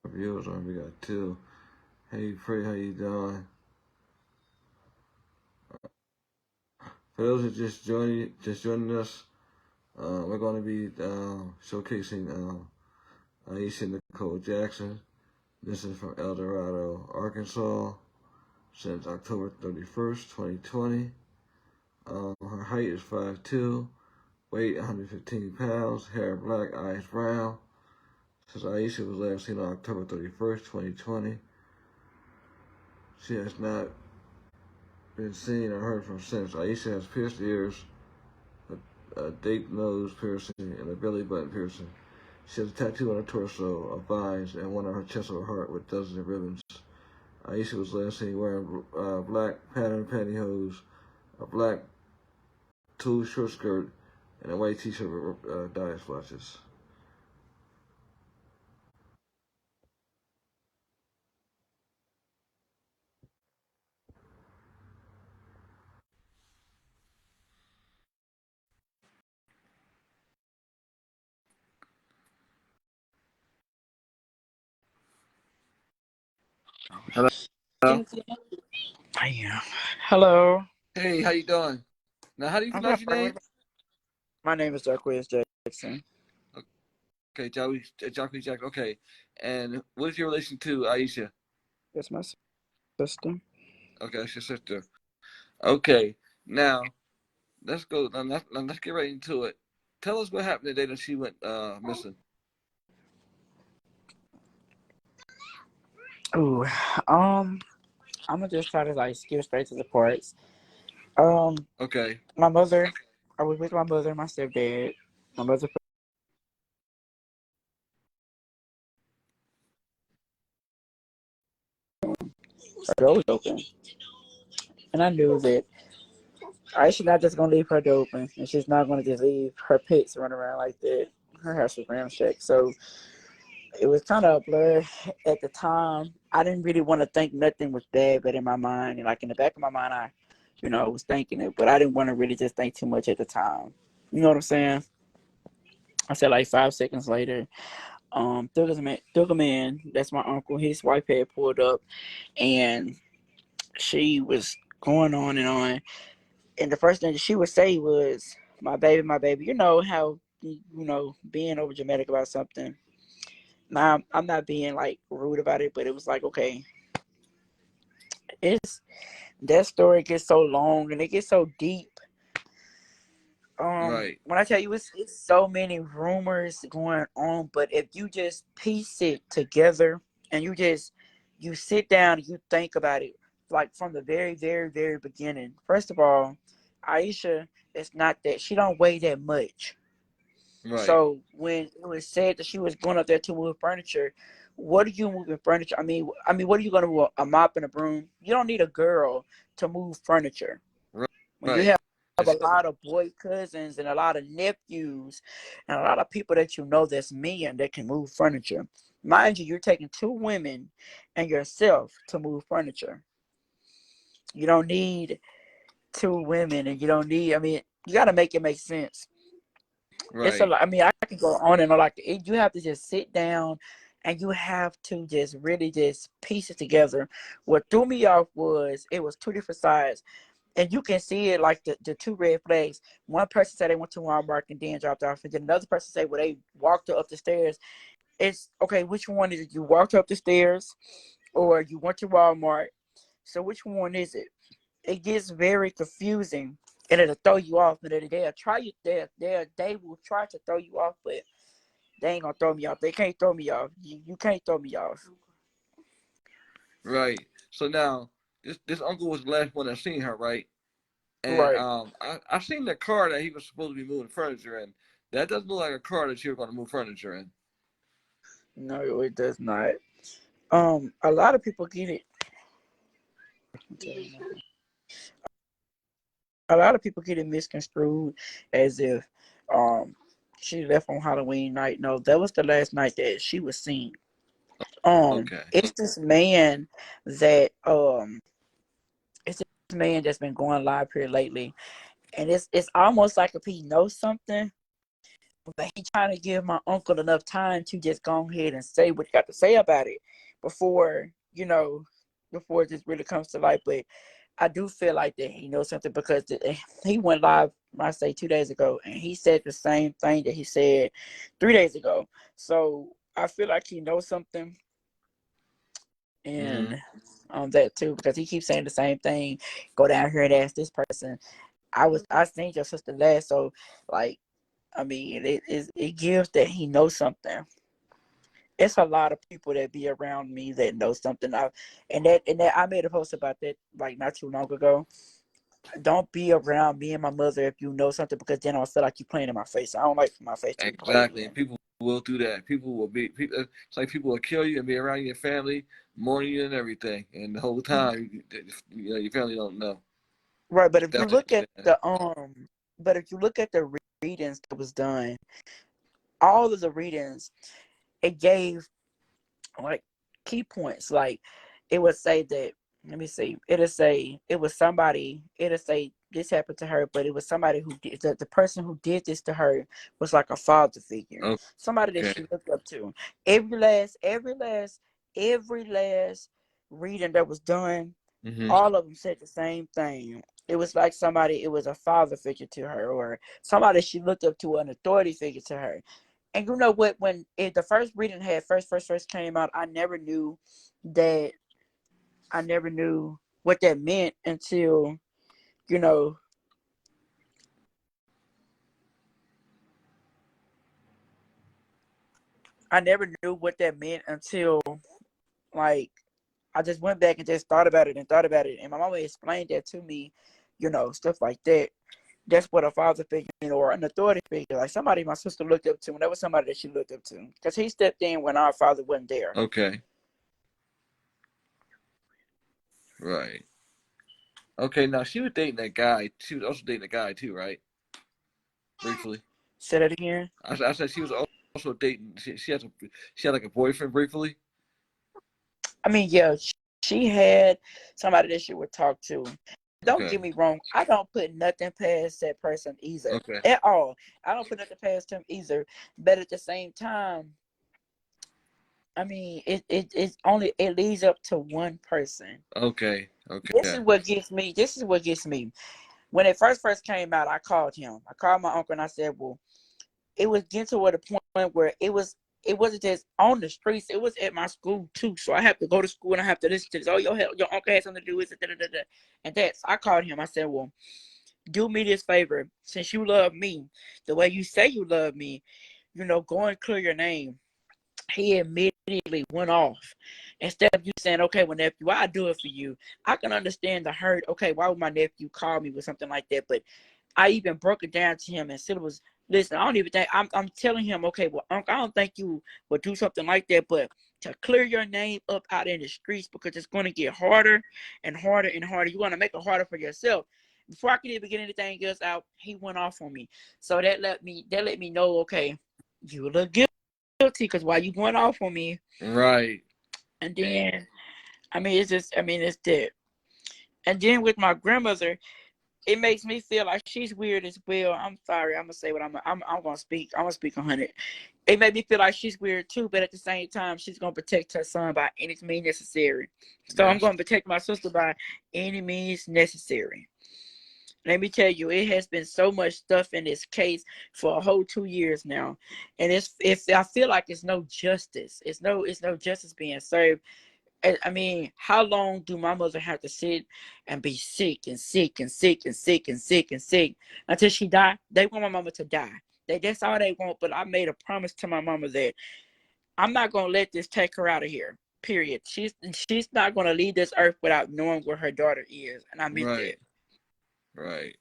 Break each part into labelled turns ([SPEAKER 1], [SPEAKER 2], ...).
[SPEAKER 1] viewers on. We got two. Hey, Free, how you doing? For those who just joining us, we're going to be showcasing Ieshia Jackson. This is from Eldorado, Arkansas, since October 31st, 2020. Her height is 5'2", weight 115 pounds, hair black, eyes brown. Since Ieshia was last seen on October 31st, 2020, she has not been seen or heard from since. Ieshia has pierced ears, a deep nose piercing, and a belly button piercing. She has a tattoo on her torso of vines and one on her chest of her heart with dozens of ribbons. Ieshia was last seen wearing black patterned pantyhose, a black tulle short skirt, and a white t-shirt with diet splotches. Hello.
[SPEAKER 2] Yeah. Hello.
[SPEAKER 1] Hey, how you doing? Now, how do you
[SPEAKER 2] I'm
[SPEAKER 1] pronounce your name?
[SPEAKER 2] My name is Jiqez Jackson.
[SPEAKER 1] Okay, Jiqez Jackson. Okay, and what is your relation to Ieshia?
[SPEAKER 2] That's my sister.
[SPEAKER 1] Okay, that's your sister. Okay, now let's go. Let's get right into it. Tell us what happened the day that she went missing.
[SPEAKER 2] Ooh. I'm gonna just try to skip straight to the parts. Um,
[SPEAKER 1] Okay.
[SPEAKER 2] my mother. I was with my mother and my stepdad. My mother. Her door was open, and I knew that she's not just gonna leave her door open, and she's not gonna just leave her pets running around like that. Her house was ramshacked, so it was kind of a blur at the time. I didn't really want to think nothing was bad, but in my mind, and like in the back of my mind, I, was thinking it, but I didn't want to really just think too much at the time. You know what I'm saying? I said like 5 seconds later, Thugger Man, that's my uncle. His wife had pulled up, and she was going on and on. And the first thing that she would say was, "My baby, my baby." You know how being over dramatic about something. Now I'm not being like rude about it, but it was like, okay, it's that story gets so long and it gets so deep.
[SPEAKER 1] Right.
[SPEAKER 2] When I tell you it's so many rumors going on, but if you just piece it together and you sit down and you think about it, like from the very, very, very beginning. First of all, Ieshia is not that she don't weigh that much.
[SPEAKER 1] Right.
[SPEAKER 2] So when it was said that she was going up there to move furniture, what are you moving furniture? I mean, what are you going to move? A mop and a broom? You don't need a girl to move furniture. When you
[SPEAKER 1] Right.
[SPEAKER 2] have a
[SPEAKER 1] It's,
[SPEAKER 2] lot of boy cousins and a lot of nephews and a lot of people that you know that's men that can move furniture. Mind you, you're taking two women and yourself to move furniture. You don't need two women, and you don't need. I mean, you got to make it make sense. It's a
[SPEAKER 1] right.
[SPEAKER 2] lot. I mean, I can go on and on. Like you have to just sit down, and you have to just really just piece it together. What threw me off was it was two different sides, and you can see it like the two red flags. One person said they went to Walmart and then dropped off, and then another person said, well, they walked her up the stairs. It's okay. Which one is it? You walked her up the stairs, or you went to Walmart? So which one is it? It gets very confusing, and it'll throw you off. And they'll try you. They will try to throw you off, but they ain't gonna throw me off. They can't throw me off. You can't throw me off.
[SPEAKER 1] Right. So now this uncle was the last one that seen her, right? And
[SPEAKER 2] Right.
[SPEAKER 1] I seen the car that he was supposed to be moving furniture in. That doesn't look like a car that you were going to move furniture in.
[SPEAKER 2] No, it does not. A lot of people get it. A lot of people get it misconstrued as if um she left on Halloween night. No, that was the last night that she was seen.
[SPEAKER 1] Okay.
[SPEAKER 2] It's this man that it's this man that's been going live here lately, and it's almost like if he knows something, But he trying to give my uncle enough time to just go ahead and say what he got to say about it before, before this really comes to light. But I do feel like that he knows something because he went live, I say 2 days ago, and he said the same thing that he said 3 days ago. So I feel like he knows something,
[SPEAKER 1] Mm-hmm.
[SPEAKER 2] and on that too, because he keeps saying the same thing. Go down here and ask this person. I seen your sister last, so like, I mean, it gives that he knows something. It's a lot of people that be around me that know something. And that I made a post about that like not too long ago. Don't be around me and my mother if you know something, because then I'll feel like you're playing in my face. I don't like for my face to be played
[SPEAKER 1] Exactly. And
[SPEAKER 2] in.
[SPEAKER 1] people will do that. People will be. People, it's like people will kill you and be around your family, mourn you and everything, and the whole time, your family don't know.
[SPEAKER 2] Right, but if you
[SPEAKER 1] Definitely
[SPEAKER 2] look at
[SPEAKER 1] understand.
[SPEAKER 2] the readings that was done, all of the readings, it gave like key points. Like it would say that, let me see, it'll say this happened to her, but it was somebody who did, the person who did this to her was like a father figure, somebody that
[SPEAKER 1] Okay.
[SPEAKER 2] she looked up to. Every last reading that was done,
[SPEAKER 1] Mm-hmm.
[SPEAKER 2] all of them said the same thing. It was like it was a father figure to her, or somebody she looked up to, an authority figure to her. And you know what? When the first reading had first came out, that I never knew what that meant until, you know, I never knew what that meant until like I just went back and just thought about it and thought about it. And my mama explained that to me, stuff like that. That's what a father figure, or an authority figure, like somebody my sister looked up to, and that was somebody that she looked up to. Because he stepped in when our father wasn't there.
[SPEAKER 1] Okay. Right. Okay. Now she was dating that guy. She was also dating a guy too, right? Briefly.
[SPEAKER 2] Say that again.
[SPEAKER 1] I said she was also dating. She had like a boyfriend briefly.
[SPEAKER 2] I mean, yeah, she had somebody that she would talk to. Don't get
[SPEAKER 1] Okay.
[SPEAKER 2] me wrong. I don't put nothing past that person either,
[SPEAKER 1] Okay.
[SPEAKER 2] at all. I don't put nothing past him either. But at the same time, I mean, it leads up to one person.
[SPEAKER 1] Okay.
[SPEAKER 2] This
[SPEAKER 1] Okay.
[SPEAKER 2] is what gets me. This is what gets me. When it first came out, I called him. I called my uncle and I said, well, it was getting to the point where it wasn't just on the streets, it was at my school too. So I have to go to school and I have to listen to this. Oh, your uncle had something to do with it. Da, da, da, da. And that's, I called him. I said, well, do me this favor. Since you love me the way you say you love me, go and clear your name. He immediately went off. Instead of you saying, okay, well, nephew, I'll do it for you. I can understand the hurt. Okay, why would my nephew call me with something like that? But I even broke it down to him and said, it was, listen, I don't even think, I'm telling him, okay, well, Uncle, I don't think you would do something like that, but to clear your name up out in the streets, because it's going to get harder and harder and harder. You want to make it harder for yourself. Before I could even get anything else out, he went off on me. So that let me know, okay, you look guilty, because while you went off on me,
[SPEAKER 1] Right.
[SPEAKER 2] and then, it's that. And then with my grandmother, it makes me feel like she's weird as well. I'm sorry. I'm gonna say what I'm gonna speak. I'm gonna speak on it. It made me feel like she's weird too, but at the same time, she's gonna protect her son by any means necessary. So I'm
[SPEAKER 1] Yes.
[SPEAKER 2] gonna protect my sister by any means necessary. Let me tell you, it has been so much stuff in this case for a whole 2 years now, and if I feel like it's no justice. It's no justice being served. I mean, how long do my mother have to sit and be sick and sick and sick and sick and sick and sick until she die? They want my mama to die. That's all they want. But I made a promise to my mama that I'm not gonna let this take her out of here. Period. She's not gonna leave this earth without knowing where her daughter is, and I meant that.
[SPEAKER 1] Right. Right.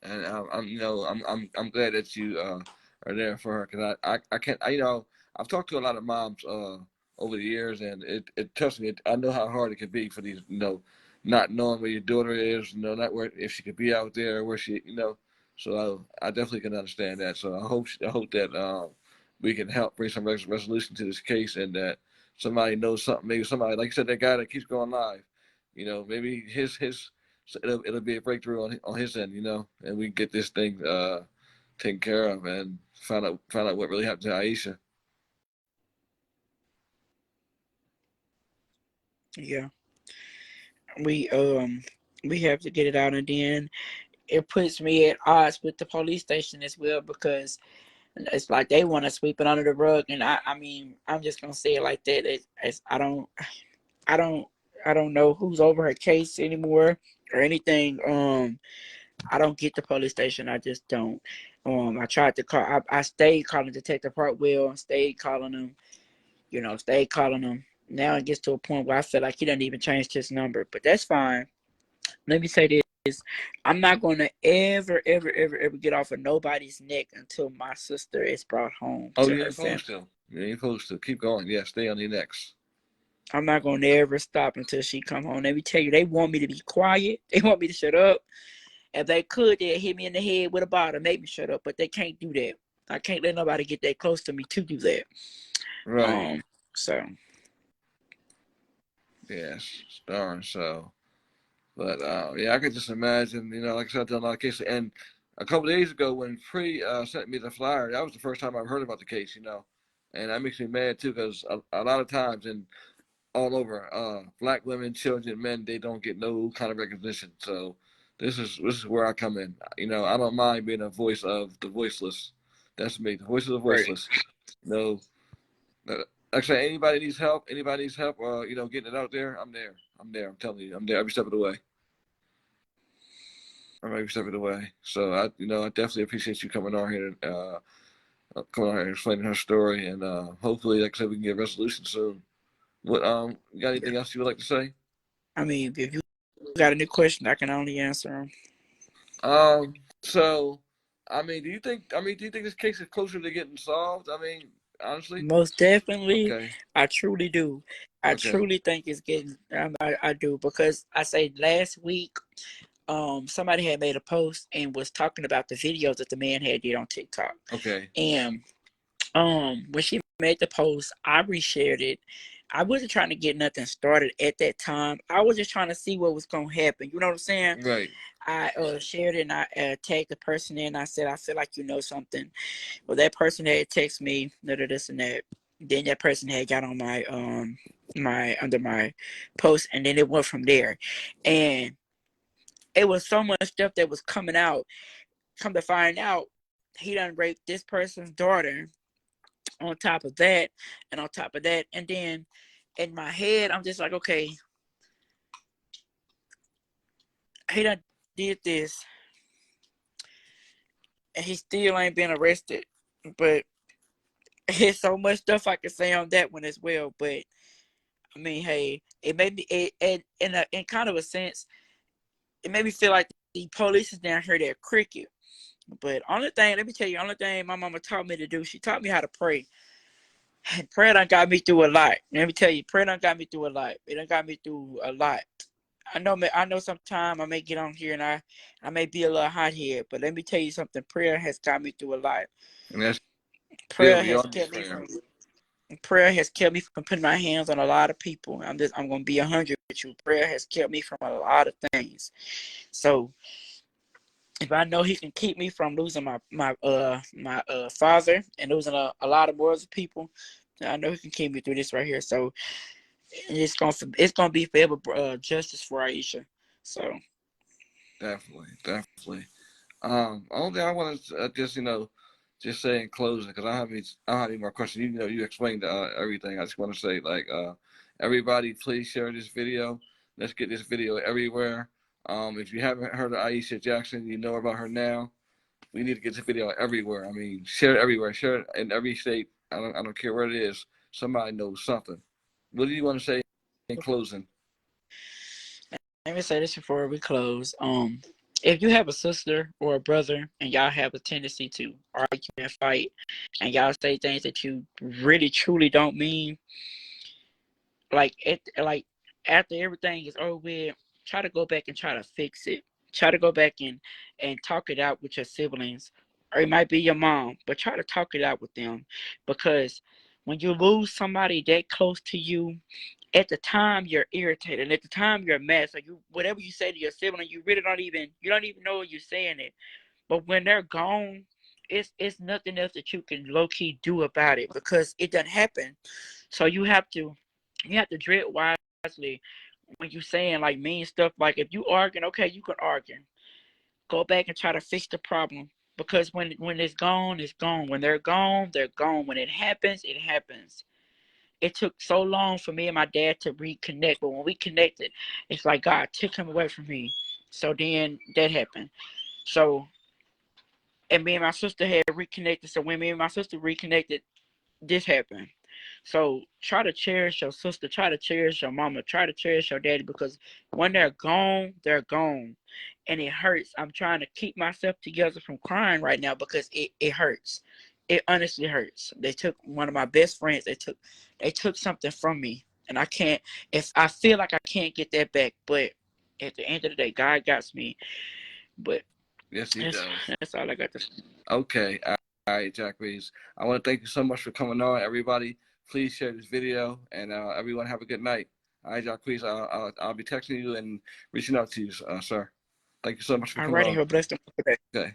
[SPEAKER 1] And I'm glad that you are there for her, because I can't, I've talked to a lot of moms over the years, and it touches me. I know how hard it can be for these, not knowing where your daughter is, not where, if she could be out there, where she. So I definitely can understand that. So I hope that we can help bring some resolution to this case, and that somebody knows something. Maybe somebody, like you said, that guy that keeps going live. Maybe his So it'll be a breakthrough on his end, and we get this thing taken care of and find out what really happened to Ieshia.
[SPEAKER 2] Yeah, we we have to get it out, and then it puts me at odds with the police station as well, because it's like they want to sweep it under the rug, and I mean, I'm just gonna say it like that. I don't, I don't know who's over her case anymore or anything. I don't get the police station. I just don't. I tried to call. I stayed calling Detective Hartwell. Stayed calling him. Stayed calling him. Now it gets to a point where I feel like he doesn't even change his number, but that's fine. Let me say this. I'm not going to ever, ever, ever, ever get off of nobody's neck until my sister is brought home
[SPEAKER 1] Oh,
[SPEAKER 2] to
[SPEAKER 1] you
[SPEAKER 2] her
[SPEAKER 1] ain't
[SPEAKER 2] family.
[SPEAKER 1] supposed to. You ain't supposed to. Keep going. Yeah, stay on your necks.
[SPEAKER 2] I'm not going to ever stop until she come home. Let me tell you, they want me to be quiet. They want me to shut up. If they could, they'd hit me in the head with a bottle, make me shut up. But they can't do that. I can't let nobody get that close to me to do that.
[SPEAKER 1] Right.
[SPEAKER 2] So
[SPEAKER 1] Yes. Darn. So, but yeah, I could just imagine. Like I said, I've done a lot of cases, and a couple of days ago when Free sent me the flyer, that was the first time I've heard about the case. And that makes me mad too, because a lot of times and all over, black women, children, men, they don't get no kind of recognition. So this is where I come in. I don't mind being a voice of the voiceless. That's me, the voice of the
[SPEAKER 2] right.
[SPEAKER 1] voiceless. No, actually, anybody needs help, getting it out there. I'm there. I'm there. I'm telling you, I'm there every step of the way. I'm every step of the way. So I definitely appreciate you coming on here and explaining her story, and hopefully, like I said, we can get a resolution soon. What you got
[SPEAKER 2] Yeah.
[SPEAKER 1] anything else you would like to say?
[SPEAKER 2] I mean, if you got any question, I can only answer them.
[SPEAKER 1] So, do you think this case is closer to getting solved? Honestly?
[SPEAKER 2] Most definitely,
[SPEAKER 1] Okay.
[SPEAKER 2] I truly do. I
[SPEAKER 1] Okay.
[SPEAKER 2] truly think it's getting. I do, because I say last week, somebody had made a post and was talking about the videos that the man had did on TikTok,
[SPEAKER 1] Okay.
[SPEAKER 2] and when she made the post, I reshared it. I wasn't trying to get nothing started at that time. I was just trying to see what was gonna happen. You know what I'm saying?
[SPEAKER 1] Right.
[SPEAKER 2] I shared it, and I tagged the person in. I said, I feel like you know something. Well, that person had texted me, this and that. Then that person had got on my under my post, and then it went from there. And it was so much stuff that was coming out. Come to find out, he done raped this person's daughter. On top of that, and on top of that, and then in my head, I'm just like, okay, he done did this, and he still ain't been arrested. But there's so much stuff I can say on that one as well. But I mean, hey, it made me, in kind of a sense, it made me feel like the police is down here, they're cricket. But only thing, let me tell you, only thing my mama taught me to do, she taught me how to pray. And prayer done got me through a lot. Let me tell you, prayer done got me through a lot. It done got me through a lot. I know sometime I may get on here and I may be a little hot here, but let me tell you something, prayer has got me through a lot.
[SPEAKER 1] And that's good.
[SPEAKER 2] Prayer
[SPEAKER 1] We all
[SPEAKER 2] has
[SPEAKER 1] need
[SPEAKER 2] kept me
[SPEAKER 1] prayer.
[SPEAKER 2] from prayer has kept me from putting my hands on a lot of people. I'm gonna be 100 with you. Prayer has kept me from a lot of things. So if I know he can keep me from losing my father and losing a lot of more people, I know he can keep me through this right here. So it's gonna be forever justice for Ieshia. So
[SPEAKER 1] Definitely. Definitely. Only thing I want to just say in closing, because I don't have any more questions. You explained everything. I just want to say, like, everybody, please share this video. Let's get this video everywhere. If you haven't heard of Ieshia Jackson, you know about her now. We need to get this video everywhere. Share it everywhere. Share it in every state. I don't care where it is. Somebody knows something. What do you want to say in closing?
[SPEAKER 2] let me say this before we close. If you have a sister or a brother and y'all have a tendency to argue and fight, and y'all say things that you really truly don't mean, like after everything is over with, try to go back and try to fix it. Try to go back and talk it out with your siblings, or it might be your mom, but try to talk it out with them, because when you lose somebody that close to you, at the time you're irritated, and at the time you're mad. So you, whatever you say to your sibling, you really don't even know you're saying it. But when they're gone, it's nothing else that you can low key do about it because it doesn't happen. So you have to tread wisely when you saying like mean stuff. Like if you arguing, okay, you can argue. Go back and try to fix the problem. Because when it's gone, it's gone. When they're gone, they're gone. When it happens, it happens. It took so long for me and my dad to reconnect, but when we connected, it's like God took him away from me. So then that happened. So, and me and my sister had reconnected. So when me and my sister reconnected, this happened. So try to cherish your sister, try to cherish your mama, try to cherish your daddy, because when they're gone, they're gone. And it hurts. I'm trying to keep myself together from crying right now because it hurts. It honestly hurts. They took one of my best friends. They took something from me. And I can't, if I feel like I can't get that back, but at the end of the day, God got me. But
[SPEAKER 1] Yes, he does.
[SPEAKER 2] that's all I got to say.
[SPEAKER 1] Okay. All right, Jiqez. I want to thank you so much for coming on, everybody. Please share this video, and everyone have a good night. All right, Jiqez, I'll be texting you and reaching out to you, sir. Thank you so much for
[SPEAKER 2] All
[SPEAKER 1] coming
[SPEAKER 2] righty,
[SPEAKER 1] on.
[SPEAKER 2] have a blessed day.
[SPEAKER 1] Okay.